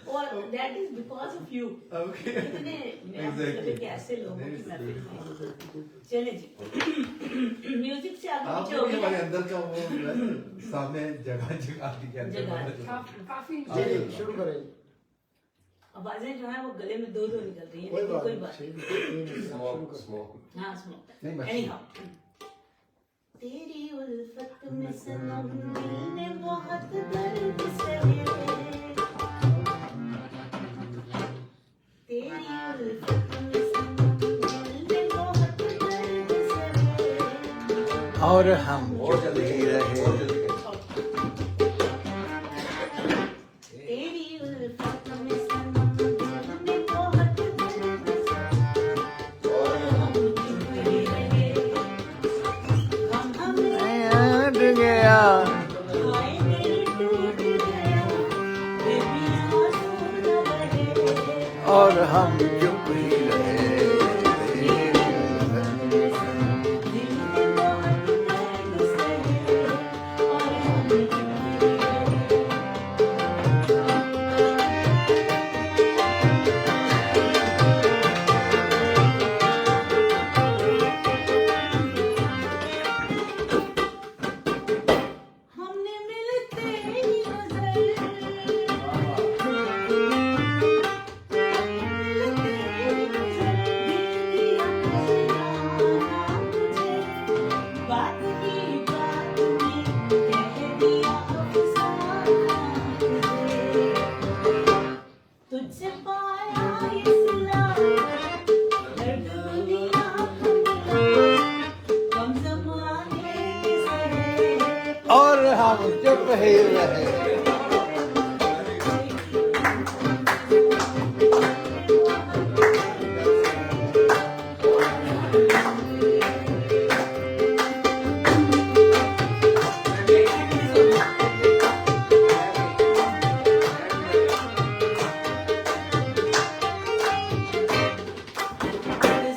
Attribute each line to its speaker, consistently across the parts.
Speaker 1: और that is because of you.
Speaker 2: Okay.
Speaker 1: इतने
Speaker 2: Exactly.
Speaker 1: कैसे लोगों की महफिल में। चले जी। म्यूजिक से आगे
Speaker 2: आप
Speaker 1: पीछे हो
Speaker 2: भी हमारे
Speaker 1: गया।
Speaker 2: अंदर का वो सामने जगह जगह दिखा
Speaker 1: जगह।
Speaker 3: काफी
Speaker 4: शुरू करें।
Speaker 1: आवाजें जो है वो गले में दो निकल रही है,
Speaker 4: कोई
Speaker 1: लेकिन
Speaker 4: बात
Speaker 1: कोई
Speaker 4: नहीं,
Speaker 1: बात
Speaker 4: ठीक
Speaker 1: नहीं।
Speaker 4: है, शुरू करें।
Speaker 1: हाँ स्मोक।
Speaker 2: नहीं, बस-
Speaker 1: Anyhow, तेरी उल्फत में सनम दिल ने बहुत दर्द सहे। तेरी उल्फत में सनम दिल ने बहुत दर्द सहे।
Speaker 4: और हम चुप ही रहे।
Speaker 1: तेरी उल्फत में सनम दिल ने बहुत दर्द सहे। और हम चुप ही रहे। हम
Speaker 4: हट गया
Speaker 1: हाय दिल टूट गया, बेबी आंसू न बहे।
Speaker 4: और हम चुप ही रहे।
Speaker 1: हमने मिलते ही बात की बात में कह दिया अफसाना तुझे। तुझसे पाया ये सिलाया, दर्द दुनिया को मिला, कम ज़माने के सहे।
Speaker 4: और हम चुप ही रहे।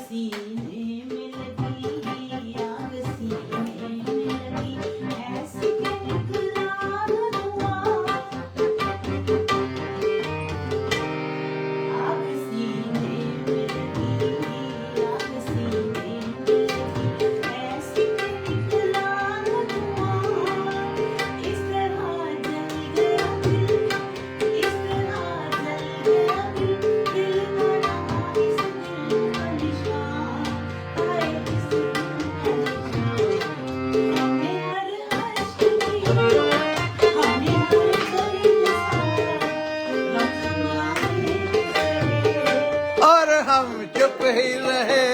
Speaker 1: सीने में लगी आग, सीने में लगी ऐसी कि निकला धुआं। आग सीने में लगी आग, सीने में लगी ऐसी कि निकला धुआं। इस तरह जल गया दिल, इस तरह जल गया दिल, दिल न रहा इस दिल का निशान। आए इस दिल का निशान। हमने हर अश्क दिया, हमने हर दर्द सहा, हम ज़माने से।
Speaker 4: और हम चुप ही रहे।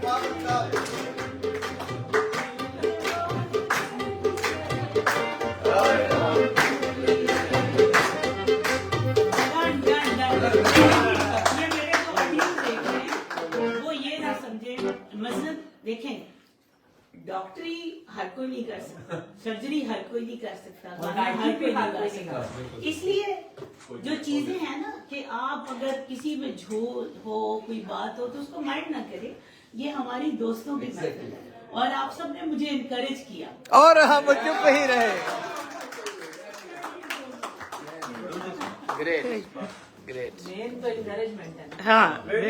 Speaker 1: Done done done. ये मेरे को ऑडियंस देख रहे हैं, वो ये ना समझे, मसलन देखें, डॉक्टरी हर कोई नहीं कर सकता, सर्जरी हर कोई नहीं कर सकता, गाना हर कोई नहीं गा सकता। इसलिए जो चीजें हैं ना कि आप अगर किसी में झोल हो, कोई बात हो, तो उसको माइंड ना करें। ये हमारी दोस्तों की महफिल है और आप सब ने मुझे इनकरेज किया।
Speaker 4: और हम चुप ही रहे। Great great.
Speaker 3: मेन तो इनकरेजमेंट है।
Speaker 4: हाँ।